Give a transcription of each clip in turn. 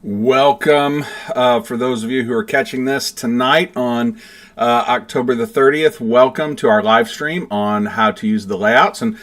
Welcome for those of you who are catching this tonight on October the 30th. Welcome to our live stream on how to use the layouts. And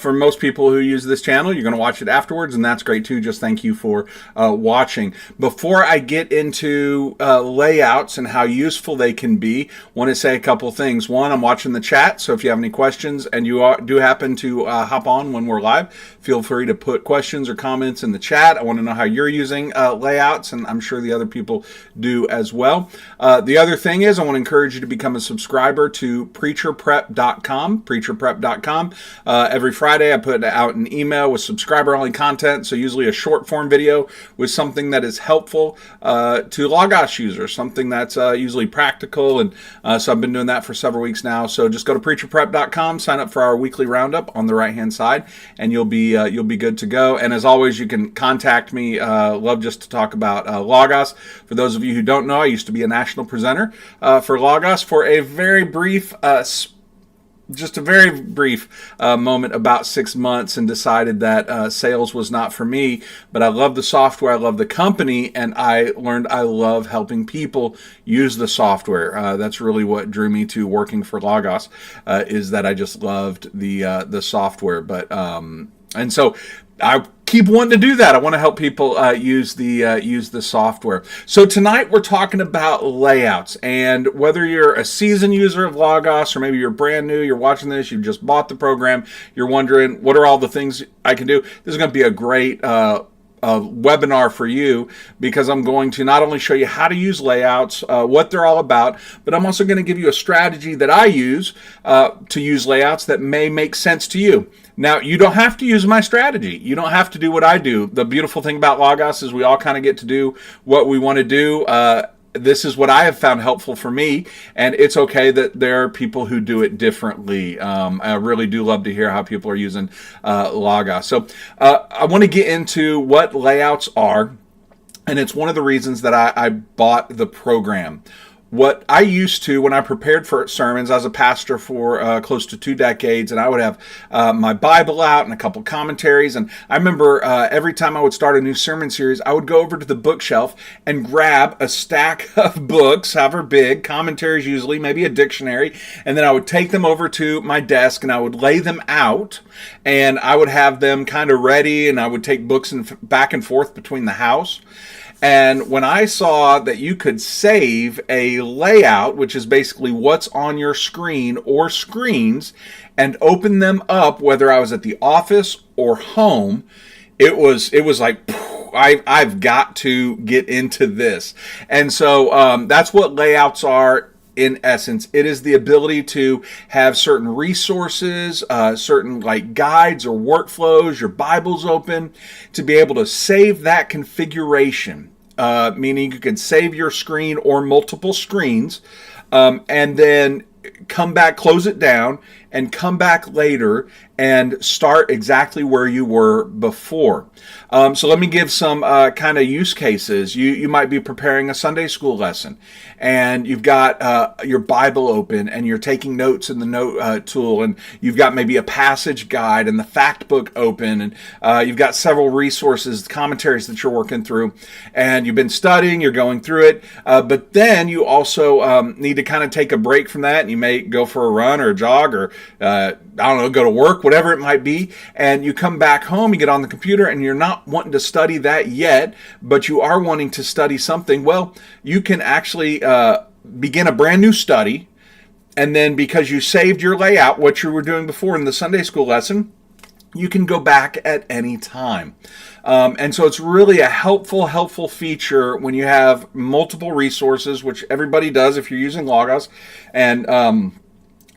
for most people who use this channel, you're going to watch it afterwards, and that's great too. Just thank you for watching. Before I get into layouts and how useful they can be, I want to say a couple things. One, I'm watching the chat, so if you have any questions and you do happen to hop on when we're live, feel free to put questions or comments in the chat. I want to know how you're using layouts, and I'm sure the other people do as well. The other thing is, I want to encourage you to become a subscriber to preacherprep.com. preacherprep.com. Every Friday I put out an email with subscriber-only content, so usually a short form video with something that is helpful to Logos users, something that's usually practical, and so I've been doing that for several weeks now. So just go to preacherprep.com, sign up for our weekly roundup on the right-hand side, and you'll be good to go. And as always, you can contact me. Love just to talk about Logos. For those of you who don't know, I used to be a national presenter for Logos for a very brief moment, about 6 months, and decided that sales was not for me. But I love the software, I love the company, and I learned I love helping people use the software. That's really what drew me to working for Logos, is that I just loved the software. But and so I keep wanting to do that. I want to help people use the software. So tonight we're talking about layouts, and whether you're a seasoned user of Logos or maybe you're brand new, you're watching this, you just bought the program, you're wondering what are all the things I can do. This is going to be a great webinar for you, because I'm going to not only show you how to use layouts, what they're all about, but I'm also going to give you a strategy that I use to use layouts that may make sense to you. Now, you don't have to use my strategy. You don't have to do what I do. The beautiful thing about Logos is we all kind of get to do what we want to do. This is what I have found helpful for me, and it's okay that there are people who do it differently. I really do love to hear how people are using Logos. So I want to get into what layouts are, and it's one of the reasons that I bought the program. What I used to, when I prepared for sermons, I was a pastor for close to 2 decades, and I would have my Bible out and a couple commentaries. And I remember every time I would start a new sermon series, I would go over to the bookshelf and grab a stack of books, however big, commentaries usually, maybe a dictionary, and then I would take them over to my desk and I would lay them out, and I would have them kind of ready, and I would take books back and forth between the house. And when I saw that you could save a layout, which is basically what's on your screen or screens, and open them up, whether I was at the office or home, it was like, I've got to get into this. And so that's what layouts are. In essence, it is the ability to have certain resources, certain like guides or workflows, your Bible's open, to be able to save that configuration, meaning you can save your screen or multiple screens, and then come back, close it down, and come back later and start exactly where you were before. So let me give some kind of use cases. You might be preparing a Sunday school lesson, and you've got your Bible open, and you're taking notes in the note tool, and you've got maybe a passage guide and the fact book open, and you've got several resources, commentaries that you're working through, and you've been studying, you're going through it, but then you also need to kind of take a break from that, and you may go for a run or a jog, or I don't know, go to work, whatever it might be, and you come back home, you get on the computer, and you're not wanting to study that yet, but you are wanting to study something. Well, you can actually begin a brand new study, and then because you saved your layout, what you were doing before in the Sunday school lesson, you can go back at any time. And so it's really a helpful feature when you have multiple resources, which everybody does if you're using Logos, and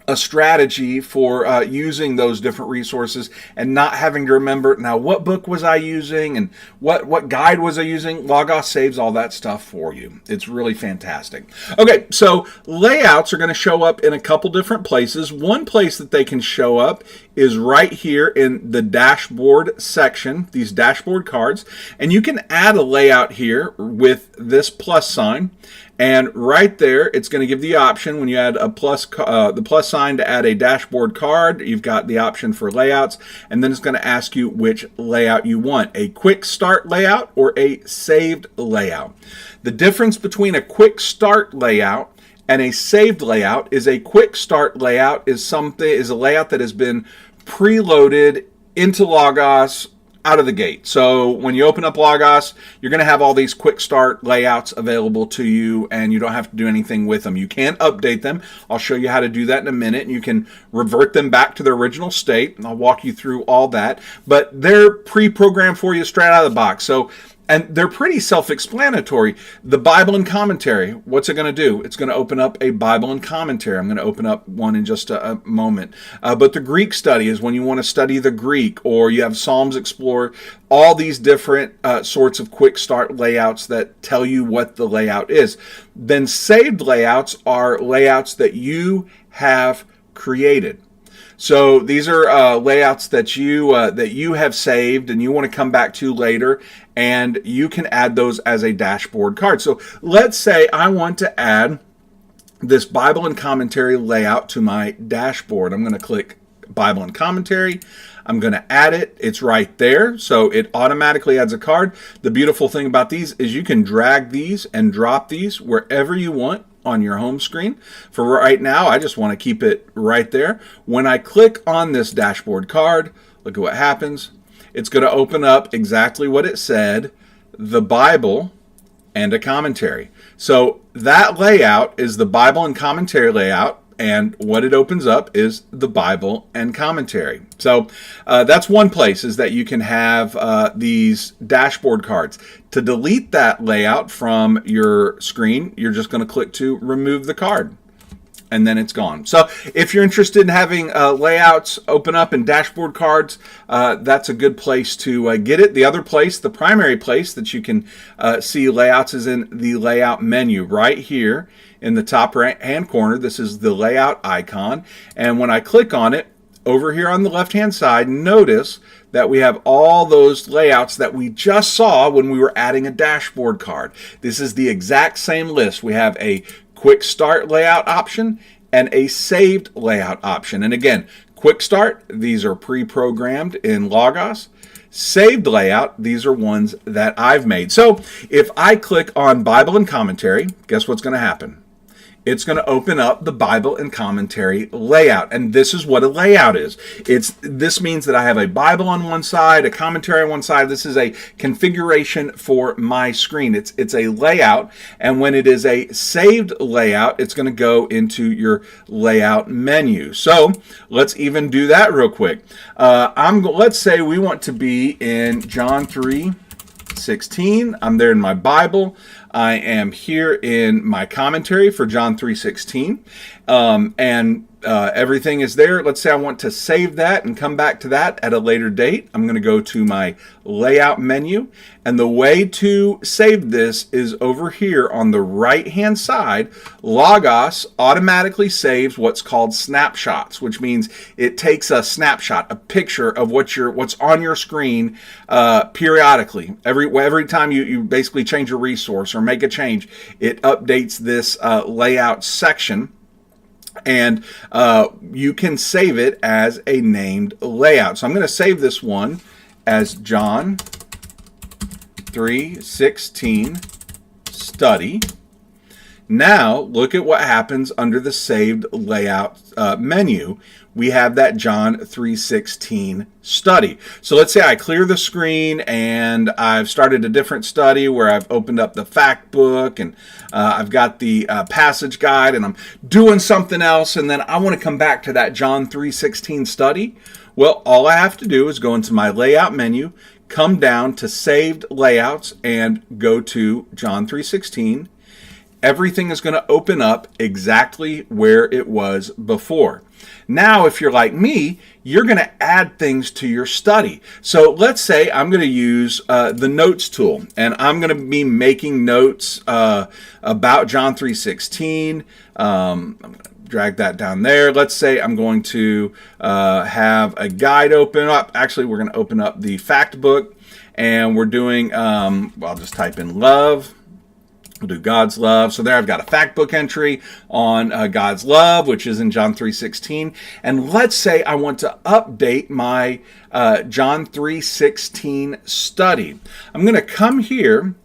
a strategy for using those different resources and not having to remember, now what book was I using and what guide was I using. Logos saves all that stuff for you. It's really fantastic. Okay, so layouts are going to show up in a couple different places. One place that they can show up is right here in the dashboard section, these dashboard cards, and you can add a layout here with this plus sign. And right there, it's going to give the option when you add a the plus sign to add a dashboard card. You've got the option for layouts, and then it's going to ask you which layout you want, a quick start layout or a saved layout. The difference between a quick start layout and a saved layout is a quick start layout is a layout that has been preloaded into Logos out of the gate. So when you open up Logos, you're going to have all these quick start layouts available to you, and you don't have to do anything with them. You can update them. I'll show you how to do that in a minute, and you can revert them back to their original state. I'll walk you through all that, but they're pre-programmed for you straight out of the box. So and they're pretty self-explanatory. The Bible and commentary, what's it going to do? It's going to open up a Bible and commentary. I'm going to open up one in just a moment. But the Greek study is when you want to study the Greek, or you have Psalms Explorer, all these different sorts of quick start layouts that tell you what the layout is. Then saved layouts are layouts that you have created. So these are layouts that you have saved and you want to come back to later, and you can add those as a dashboard card. So let's say I want to add this Bible and commentary layout to my dashboard. I'm going to click Bible and commentary. I'm going to add it. It's right there. So it automatically adds a card. The beautiful thing about these is you can drag these and drop these wherever you want on your home screen. For right now, I just want to keep it right there. When I click on this dashboard card, look at what happens. It's going to open up exactly what it said, the Bible and a commentary. So that layout is the Bible and commentary layout, and what it opens up is the Bible and commentary. So that's one place, is that you can have these dashboard cards. To delete that layout from your screen, you're just going to click to remove the card, and then it's gone. So if you're interested in having layouts open up in dashboard cards, that's a good place to get it. The other place, the primary place that you can see layouts, is in the layout menu right here in the top right hand corner. This is the layout icon, and when I click on it over here on the left hand side, notice that we have all those layouts that we just saw when we were adding a dashboard card. This is the exact same list. We have a quick start layout option and a saved layout option. And again, quick start, these are pre-programmed in Logos. Saved layout, these are ones that I've made. So if I click on Bible and commentary, guess what's going to happen? It's going to open up the Bible and commentary layout. And this is what a layout is. This means that I have a Bible on one side, a commentary on one side. This is a configuration for my screen. It's a layout. And when it is a saved layout, it's going to go into your layout menu. So let's even do that real quick. Let's say we want to be in John 3:16. I'm there in my Bible. I am here in my commentary for John 3:16, and everything is there. Let's say I want to save that and come back to that at a later date. I'm going to go to my layout menu, and the way to save this is over here on the right hand side. Logos automatically saves what's called snapshots, which means it takes a snapshot, a picture of what's on your screen periodically. Every time you basically change a resource or make a change, it updates this layout section, and you can save it as a named layout. So I'm going to save this one as John 3:16 study. Now look at what happens under the saved layout menu. We have that John 3:16 study. So let's say I clear the screen and I've started a different study where I've opened up the fact book and I've got the passage guide and I'm doing something else, and then I want to come back to that John 3:16 study. Well, all I have to do is go into my layout menu, come down to saved layouts, and go to John 3:16. Everything is going to open up exactly where it was before. Now, if you're like me, you're going to add things to your study. So let's say I'm going to use the notes tool, and I'm going to be making notes about John 3:16. I'm going to drag that down there. Let's say I'm going to have a guide open up. Actually, we're going to open up the fact book, and we're doing, I'll just type in love. We'll do God's love. So there I've got a fact book entry on God's love, which is in John 3:16. And let's say I want to update my John 3:16 study. I'm going to come here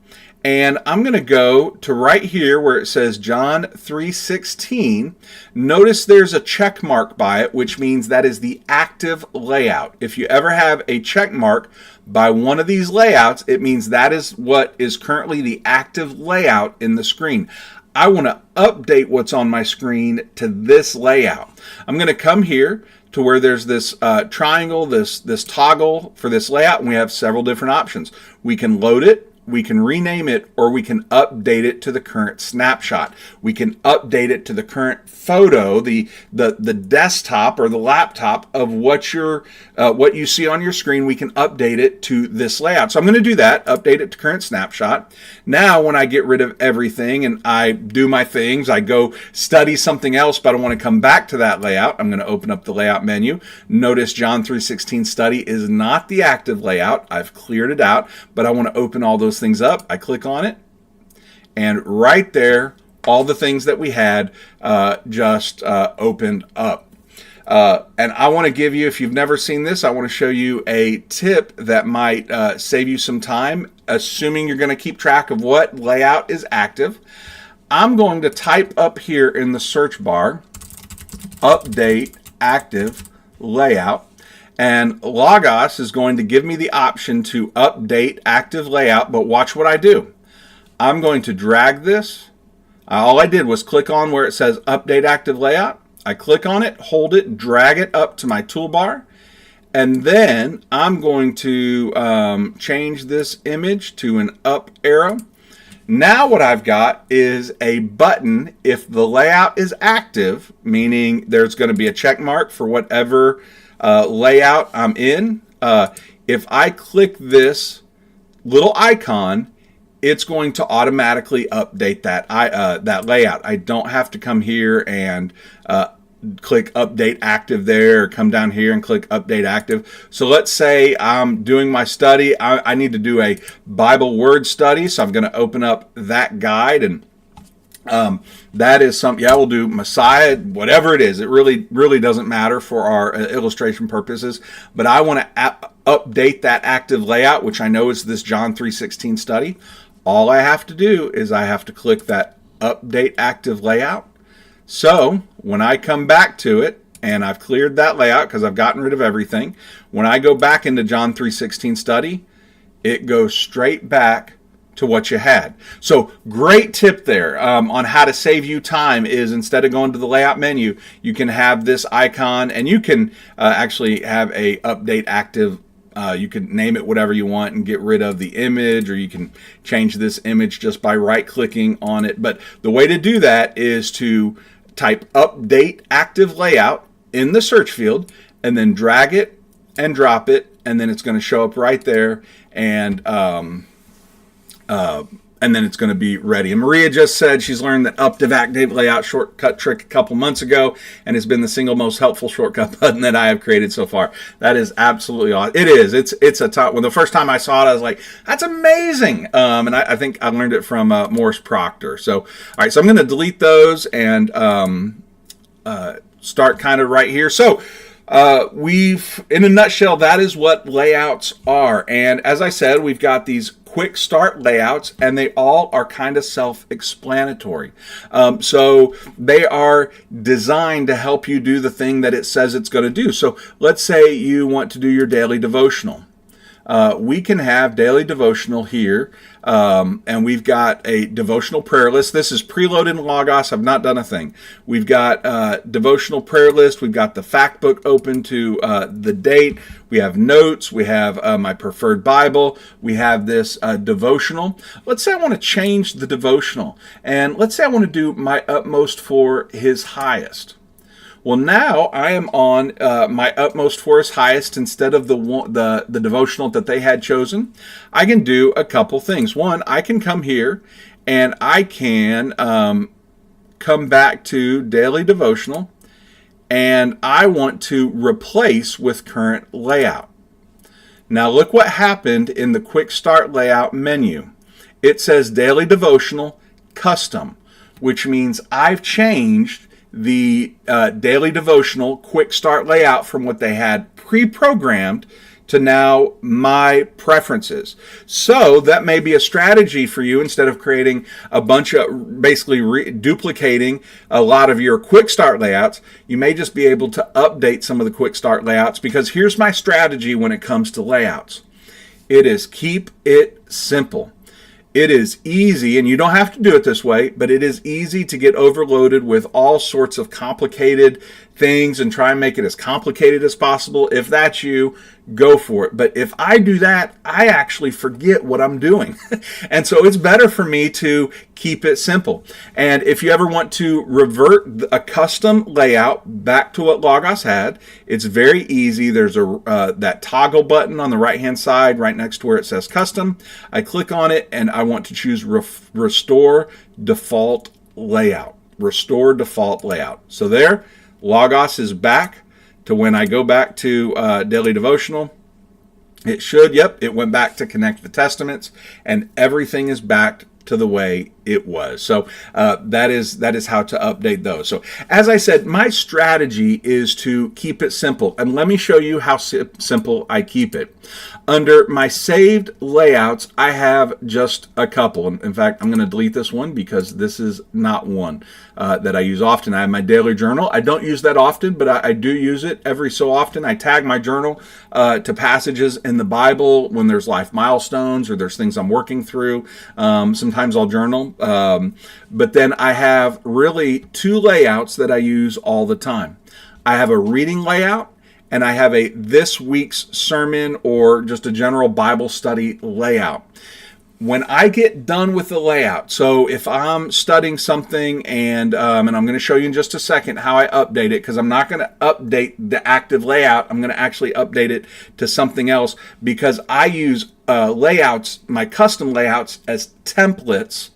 and I'm going to go to right here where it says John 3:16. Notice there's a check mark by it, which means that is the active layout. If you ever have a check mark by one of these layouts, it means that is what is currently the active layout in the screen. I want to update what's on my screen to this layout. I'm going to come here to where there's this triangle, this toggle for this layout, and we have several different options. We can load it, we can rename it, or we can update it to the current snapshot. We can update it to the current photo, the desktop or the laptop of what you see on your screen. We can update it to this layout. So I'm going to do that, update it to current snapshot. Now when I get rid of everything and I do my things, I go study something else, but I want to come back to that layout. I'm going to open up the layout menu. Notice John 3:16 study is not the active layout. I've cleared it out, but I want to open all those things up. I click on it, and right there, all the things that we had just opened up. And I want to give you, if you've never seen this, I want to show you a tip that might save you some time, assuming you're going to keep track of what layout is active. I'm going to type up here in the search bar, update active layout. And Logos is going to give me the option to update active layout, but watch what I do. I'm going to drag this. All I did was click on where it says update active layout. I click on it, hold it, drag it up to my toolbar, and then I'm going to change this image to an up arrow. Now what I've got is a button if the layout is active, meaning there's going to be a check mark for whatever layout I'm in. If I click this little icon, it's going to automatically update that layout. I don't have to come here and click update active there, or come down here and click update active. So let's say I'm doing my study. I need to do a Bible word study, so I'm going to open up that guide, and that is something, we'll do Messiah, whatever it is. It really doesn't matter for our illustration purposes, but I want to update that active layout, which I know is this John 3:16 study. All I have to do is I have to click that update active layout. So when I come back to it, and I've cleared that layout because I've gotten rid of everything, when I go back into John 3:16 study, it goes straight back to what you had. So great tip there on how to save you time is, instead of going to the layout menu, you can have this icon, and you can actually have a update active. You can name it whatever you want and get rid of the image, or you can change this image just by right clicking on it. But the way to do that is to type update active layout in the search field, and then drag it and drop it, and then it's going to show up right there, and then it's going to be ready. And Maria just said she's learned that update active layout shortcut trick a couple months ago, and it's been the single most helpful shortcut button that I have created so far. That is absolutely awesome. It is. It's a top. When the first time I saw it, I was like, that's amazing. And I think I learned it from Morris Proctor. So, all right, so I'm going to delete those and start kind of right here. So, in a nutshell, that is what layouts are. And as I said, we've got these quick start layouts, and they all are kind of self-explanatory. So they are designed to help you do the thing that it says it's going to do. So let's say you want to do your daily devotional. We can have daily devotional here, and we've got a devotional prayer list. This is preloaded in Logos. I've not done a thing. We've got devotional prayer list. We've got the fact book open to the date. We have notes. We have my preferred Bible. We have this devotional. Let's say I want to change the devotional, and let's say I want to do my utmost for His highest. Well, now I am on my utmost for His highest instead of the devotional that they had chosen. I can do a couple things. One, I can come here and I can come back to daily devotional, and I want to replace with current layout. Now look what happened in the quick start layout menu. It says daily devotional custom, which means I've changed the daily devotional quick start layout from what they had pre-programmed to now my preferences. So that may be a strategy for you. Instead of creating a bunch of basically duplicating a lot of your quick start layouts, you may just be able to update some of the quick start layouts, because here's my strategy when it comes to layouts. It is keep it simple. It is easy, and you don't have to do it this way, but it is easy to get overloaded with all sorts of complicated things and try and make it as complicated as possible. If that's you, go for it. But if I do that, I actually forget what I'm doing. And so it's better for me to keep it simple. And if you ever want to revert a custom layout back to what Logos had, it's very easy. There's that toggle button on the right-hand side right next to where it says custom. I click on it, and I want to choose restore default layout. Restore default layout. So there, Logos is back to when I go back to daily devotional. It should, yep, it went back to connect the testaments, and everything is back to the way it was. So that is how to update those. So as I said, my strategy is to keep it simple, and let me show you how simple I keep it. Under my saved layouts, I have just a couple. In fact, I'm going to delete this one because this is not one that I use often. I have my daily journal. I don't use that often, but I do use it every so often. I tag my journal to passages in the Bible when there's life milestones or there's things I'm working through. Sometimes I'll journal. But then I have really two layouts that I use all the time. I have a reading layout, and I have a this week's sermon or just a general Bible study layout. When I get done with the layout, so if I'm studying something, and I'm going to show you in just a second how I update it, because I'm not going to update the active layout. I'm going to actually update it to something else, because I use layouts, my custom layouts, as templates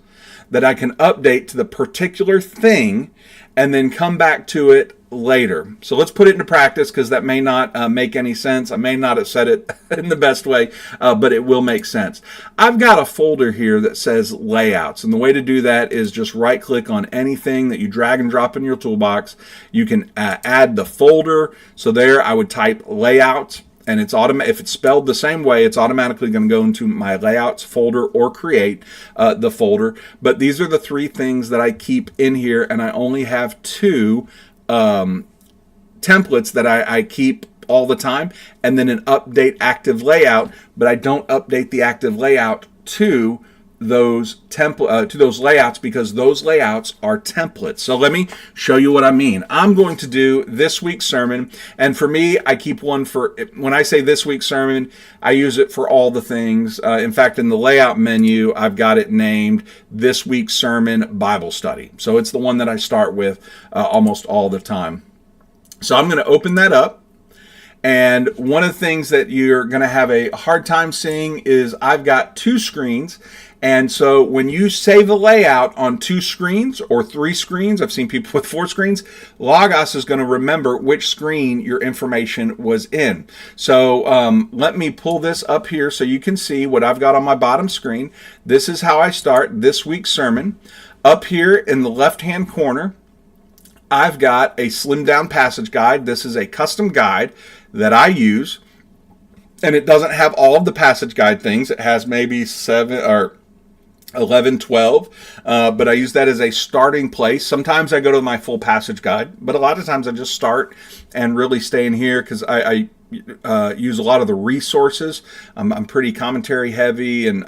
that I can update to the particular thing and then come back to it later. So let's put it into practice, because that may not make any sense. I may not have said it in the best way, but it will make sense. I've got a folder here that says layouts, and the way to do that is just right click on anything that you drag and drop in your toolbox. You can add the folder. So there I would type layouts, and it's if it's spelled the same way, it's automatically going to go into my layouts folder or create the folder. But these are the three things that I keep in here, and I only have two templates that I keep all the time, and then an update active layout, but I don't update the active layout to those layouts, because those layouts are templates. So let me show you what I mean. I'm going to do this week's sermon, and for me, I keep one for, when I say this week's sermon, I use it for all the things. In fact, in the layout menu, I've got it named This Week's Sermon Bible Study. So it's the one that I start with almost all the time. So I'm going to open that up. And one of the things that you're going to have a hard time seeing is I've got two screens. And so when you save a layout on two screens or three screens, I've seen people with four screens, Logos is going to remember which screen your information was in. So let me pull this up here so you can see what I've got on my bottom screen. This is how I start this week's sermon. Up here in the left-hand corner, I've got a slimmed down passage guide. This is a custom guide that I use, and it doesn't have all of the passage guide things. It has maybe 7 or 11, 12, but I use that as a starting place. Sometimes I go to my full passage guide, but a lot of times I just start and really stay in here, because I use a lot of the resources. I'm pretty commentary heavy, and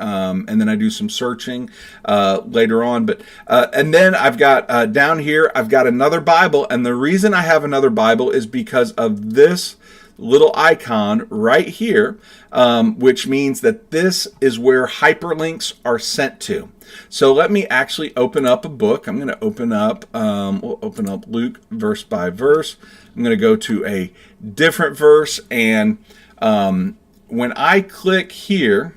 then I do some searching later on. But and then I've got down here, I've got another Bible, and the reason I have another Bible is because of this little icon right here, which means that this is where hyperlinks are sent to. So let me actually open up a book. I'm going to open up, we'll open up Luke verse by verse. I'm going to go to a different verse, and when I click here,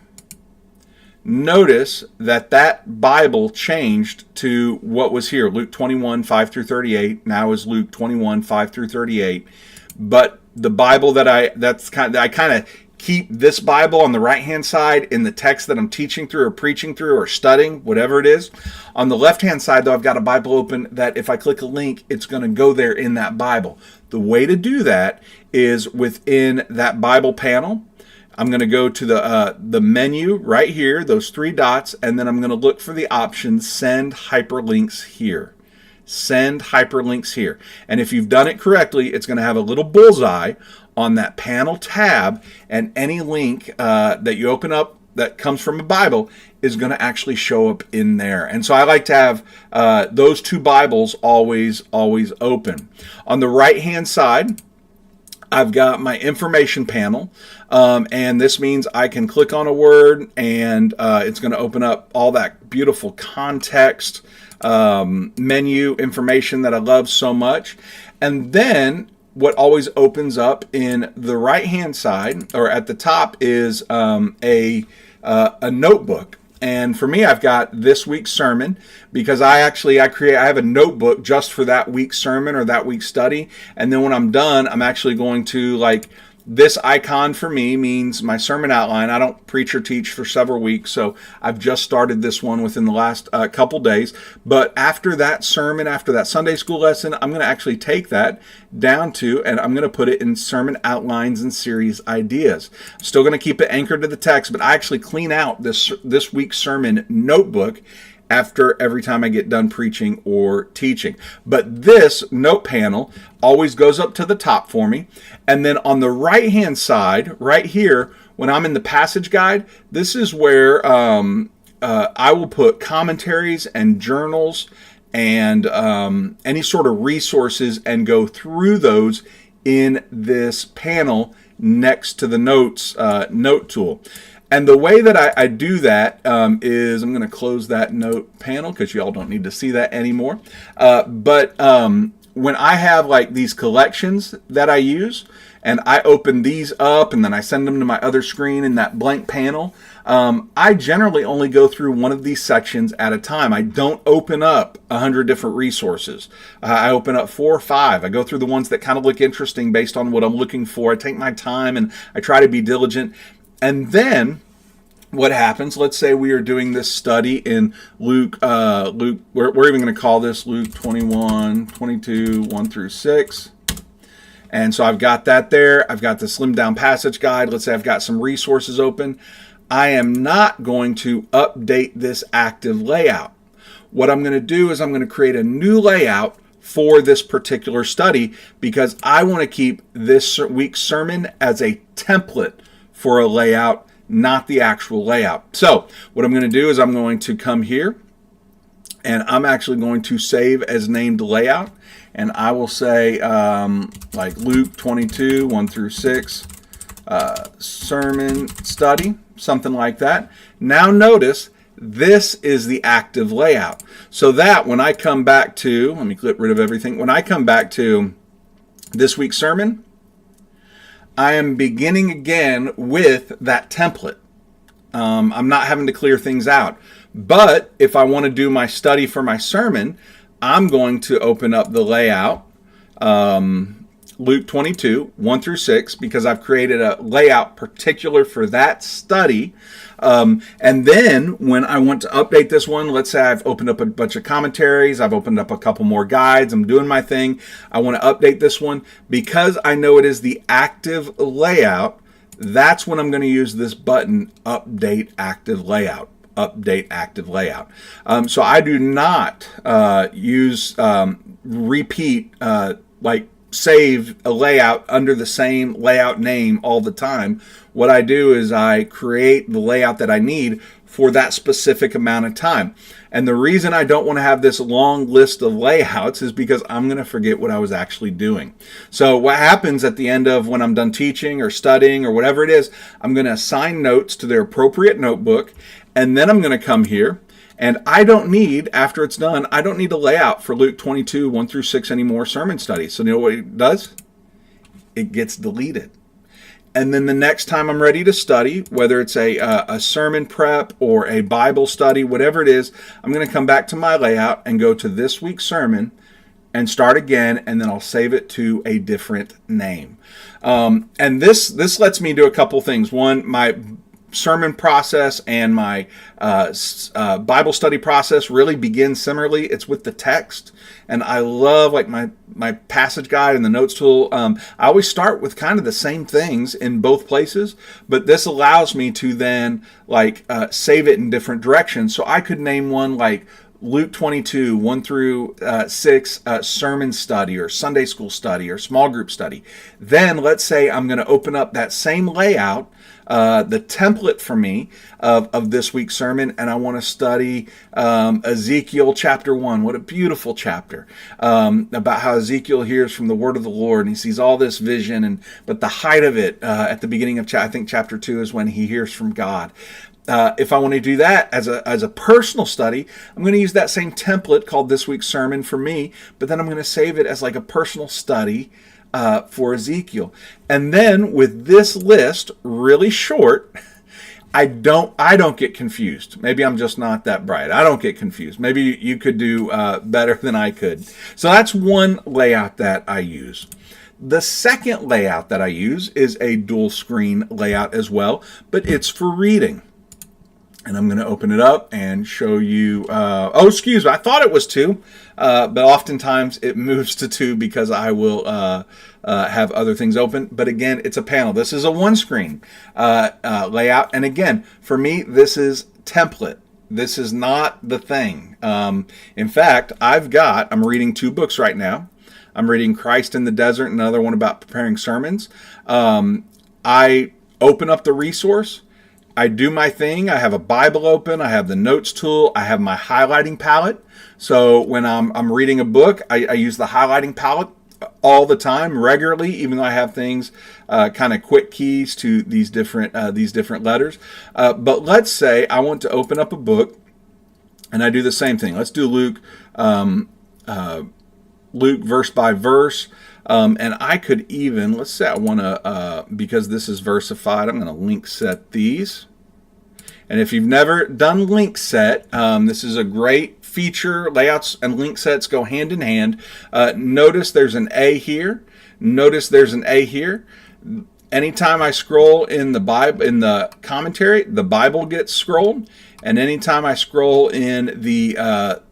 notice that that Bible changed to what was here, Luke 21, 5 through 38. Now is Luke 21, 5 through 38. But the Bible that I kind of keep this Bible on the right-hand side in the text that I'm teaching through or preaching through or studying, whatever it is. On the left-hand side, though, I've got a Bible open that if I click a link, it's going to go there in that Bible. The way to do that is within that Bible panel. I'm going to go to the menu right here, those three dots, and then I'm going to look for the option Send Hyperlinks Here. Send hyperlinks here. And if you've done it correctly, it's going to have a little bullseye on that panel tab, and any link that you open up that comes from a Bible is going to actually show up in there. And so I like to have those two Bibles always open. On the right-hand side, I've got my information panel, and this means I can click on a word, and it's going to open up all that beautiful context menu information that I love so much. And then what always opens up in the right-hand side, or at the top, is a notebook. And for me, I've got this week's sermon, because I have a notebook just for that week's sermon or that week's study. And then when I'm done, I'm actually going to, this icon for me means my sermon outline. I don't preach or teach for several weeks, so I've just started this one within the last couple days. But after that sermon, after that Sunday school lesson, I'm going to actually take that down to, and I'm going to put it in sermon outlines and series ideas. I'm still going to keep it anchored to the text, but I actually clean out this week's sermon notebook after every time I get done preaching or teaching. But this note panel always goes up to the top for me. And then on the right-hand side, right here, when I'm in the passage guide, this is where I will put commentaries and journals and any sort of resources and go through those in this panel next to the notes note tool. And the way that I do that is I'm going to close that note panel because you all don't need to see that anymore. But when I have these collections that I use, and I open these up and then I send them to my other screen in that blank panel, I generally only go through one of these sections at a time. I don't open up 100 different resources. I open up 4 or 5. I go through the ones that kind of look interesting based on what I'm looking for. I take my time and I try to be diligent. And then what happens, let's say we are doing this study in Luke, we're even going to call this Luke 21, 22, 1 through 6. And so I've got that there. I've got the slimmed down passage guide. Let's say I've got some resources open. I am not going to update this active layout. What I'm going to do is I'm going to create a new layout for this particular study because I want to keep this week's sermon as a template for a layout, not the actual layout. So what I'm going to do is I'm going to come here and I'm actually going to save as named layout. And I will say Luke 22, 1 through 6, sermon study, something like that. Now notice this is the active layout. So that when I come back to, let me get rid of everything. When I come back to this week's sermon, I am beginning again with that template. I'm not having to clear things out. But if I want to do my study for my sermon, I'm going to open up the layout, Luke 22, 1 through 6, because I've created a layout particular for that study. And then when I want to update this one, let's say I've opened up a bunch of commentaries, I've opened up a couple more guides, I'm doing my thing. I want to update this one because I know it is the active layout. That's when I'm going to use this button, Update Active Layout. Update Active Layout. So I do not use repeat, save a layout under the same layout name all the time. What I do is I create the layout that I need for that specific amount of time. And the reason I don't want to have this long list of layouts is because I'm going to forget what I was actually doing. So what happens at the end of when I'm done teaching or studying or whatever it is, I'm going to assign notes to their appropriate notebook, and then I'm going to come here. And I don't need, after it's done, I don't need a layout for Luke 22, 1 through 6 anymore sermon studies. So you know what it does? It gets deleted. And then the next time I'm ready to study, whether it's a sermon prep or a Bible study, whatever it is, I'm going to come back to my layout and go to this week's sermon and start again, and then I'll save it to a different name. And this lets me do a couple things. One, my sermon process and my Bible study process really begin similarly. It's with the text, and I love like my passage guide and the notes tool. I always start with kind of the same things in both places, but this allows me to then like save it in different directions. So I could name one like Luke 22, 1 through 6, sermon study or Sunday school study or small group study. Then let's say I'm going to open up that same layout, the template for me of this week's sermon, and I want to study Ezekiel chapter 1. What a beautiful chapter about how Ezekiel hears from the word of the Lord, and he sees all this vision, but the height of it at the beginning of I think chapter 2 is when he hears from God. If I want to do that as a personal study, I'm going to use that same template called This Week's Sermon for me, but then I'm going to save it as like a personal study for Ezekiel. And then with this list, really short, I don't get confused. Maybe I'm just not that bright. I don't get confused. Maybe you could do better than I could. So that's one layout that I use. The second layout that I use is a dual screen layout as well, but it's for reading. And I'm going to open it up and show you, excuse me, I thought it was 2, but oftentimes it moves to 2 because I will have other things open. But again, it's a panel. This is a one screen layout. And again, for me, this is template. This is not the thing. In fact, I'm reading 2 books right now. I'm reading Christ in the Desert, another one about preparing sermons. I open up the resource. I do my thing. I have a Bible open. I have the notes tool. I have my highlighting palette. So when I'm reading a book, I use the highlighting palette all the time, regularly, even though I have things kind of quick keys to these different letters. But let's say I want to open up a book, and I do the same thing. Let's do Luke verse by verse. And I could even, let's say I want to, because this is versified, I'm going to link set these. And if you've never done link set, this is a great feature. Layouts and link sets go hand in hand. Notice there's an A here. Notice there's an A here. Anytime I scroll in the Bible, in the commentary, the Bible gets scrolled. And anytime I scroll in the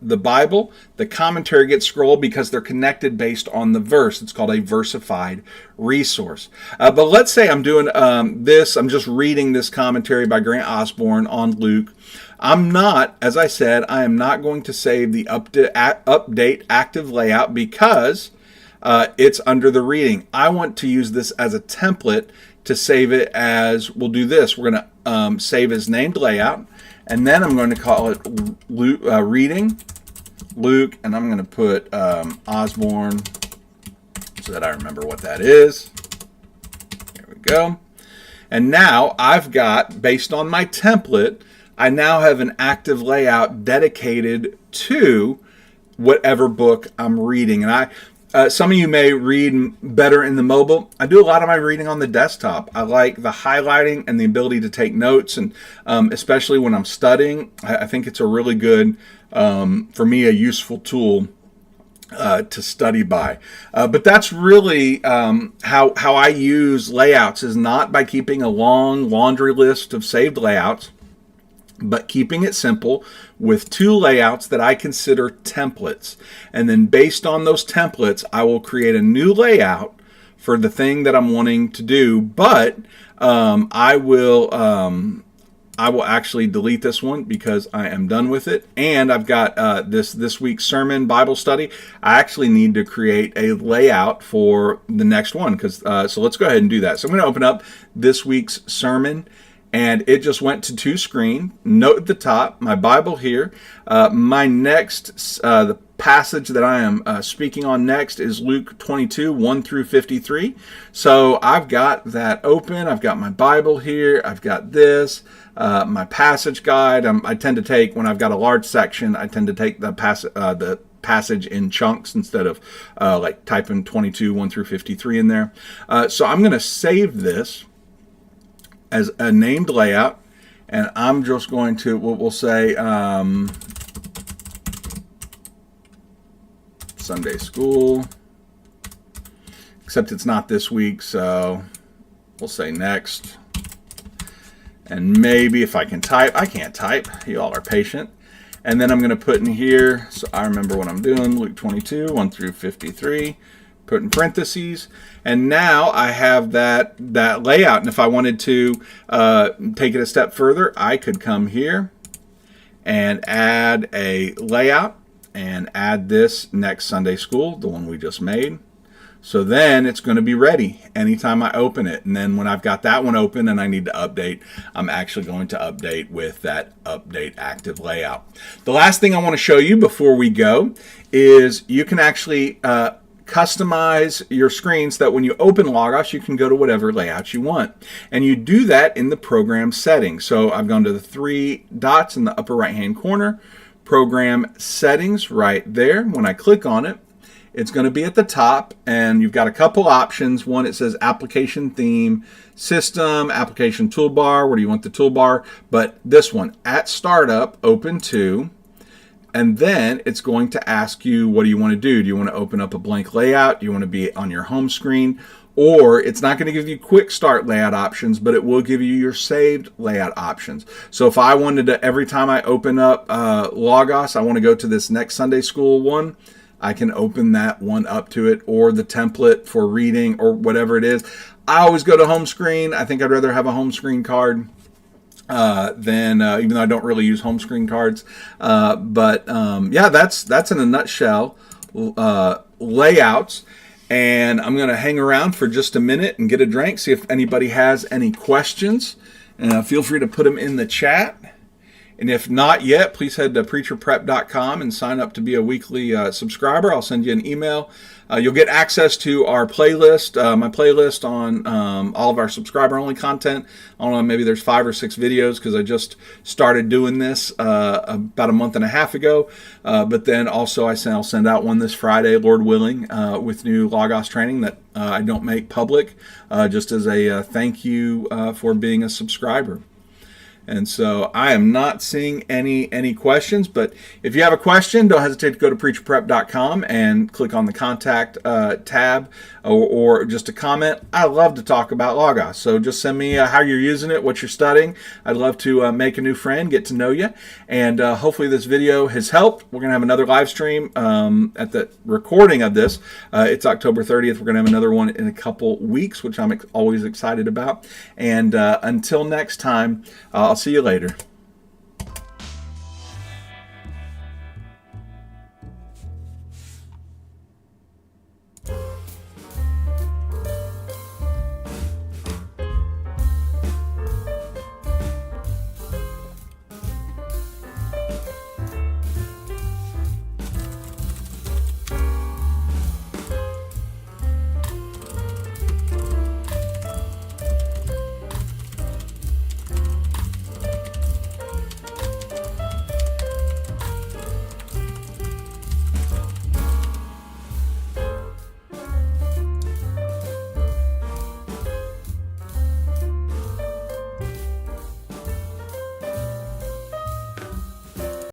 Bible, the commentary gets scrolled because they're connected based on the verse. It's called a versified resource. But let's say I'm doing I'm just reading this commentary by Grant Osborne on Luke. I'm not, as I said, I am not going to save the update active layout because it's under the reading. I want to use this as a template to save it as, we'll do this. We're going to save as named layout. And then I'm going to call it Luke, reading, Luke, and I'm going to put Osborne so that I remember what that is. There we go. And now I've got, based on my template, I now have an active layout dedicated to whatever book I'm reading. And some of you may read better in the mobile. I do a lot of my reading on the desktop. I like the highlighting and the ability to take notes, and especially when I'm studying, I think it's a really good, for me, a useful tool to study by. But that's really how I use layouts, is not by keeping a long laundry list of saved layouts, but keeping it simple with 2 layouts that I consider templates. And then based on those templates, I will create a new layout for the thing that I'm wanting to do. But I will actually delete this one because I am done with it. And I've got this week's sermon Bible study. I actually need to create a layout for the next one. So let's go ahead and do that. So I'm going to open up this week's sermon. And it just went to 2 screen. Note at the top, my Bible here. My next, the passage that I am speaking on next is Luke 22, 1 through 53. So I've got that open. I've got my Bible here. I've got this, my passage guide. I tend to take, when I've got a large section, I tend to take the passage in chunks instead of like typing 22, 1 through 53 in there. So I'm going to save this. as a named layout, and I'm just going to, we'll say Sunday School, except it's not this week, so we'll say next. And maybe if I can type, I can't type, you all are patient. And then I'm going to put in here, so I remember what I'm doing, Luke 22, 1 through 53, put in parentheses. And now I have that layout. And if I wanted to take it a step further, I could come here and add a layout and add this next Sunday School, the one we just made. So then it's going to be ready anytime I open it. And then when I've got that one open and I need to update, I'm actually going to update with that update active layout. The last thing I want to show you before we go is you can actually customize your screen so that when you open Logos, you can go to whatever layout you want. And you do that in the program settings. So I've gone to the 3 dots in the upper right hand corner, program settings right there. When I click on it, it's going to be at the top, and you've got a couple options. One, it says application theme, system, application toolbar. Where do you want the toolbar? But this one, at startup, open to, and then it's going to ask you, what do you want to do? Do you want to open up a blank layout? Do you want to be on your home screen? Or it's not going to give you quick start layout options, but it will give you your saved layout options. So if I wanted to, every time I open up Logos, I want to go to this next Sunday School one, I can open that one up to it, or the template for reading, or whatever it is. I always go to home screen. I think I'd rather have a home screen card than, even though I don't really use home screen cards. Yeah, that's in a nutshell layouts. And I'm going to hang around for just a minute and get a drink, see if anybody has any questions. Feel free to put them in the chat. And if not yet, please head to preacherprep.com and sign up to be a weekly subscriber. I'll send you an email. You'll get access to our playlist, my playlist on all of our subscriber-only content. I don't know, maybe there's 5 or 6 videos because I just started doing this about a month and a half ago. But then also I'll send out one this Friday, Lord willing, with new Logos training that I don't make public, just as a thank you for being a subscriber. And so I am not seeing any questions, but if you have a question, don't hesitate to go to preacherprep.com and click on the contact tab or just a comment. I love to talk about Logos, so just send me how you're using it, what you're studying. I'd love to make a new friend, get to know you, and hopefully this video has helped. We're going to have another live stream at the recording of this. It's October 30th. We're going to have another one in a couple weeks, which I'm always excited about. And until next time, I'll see you later.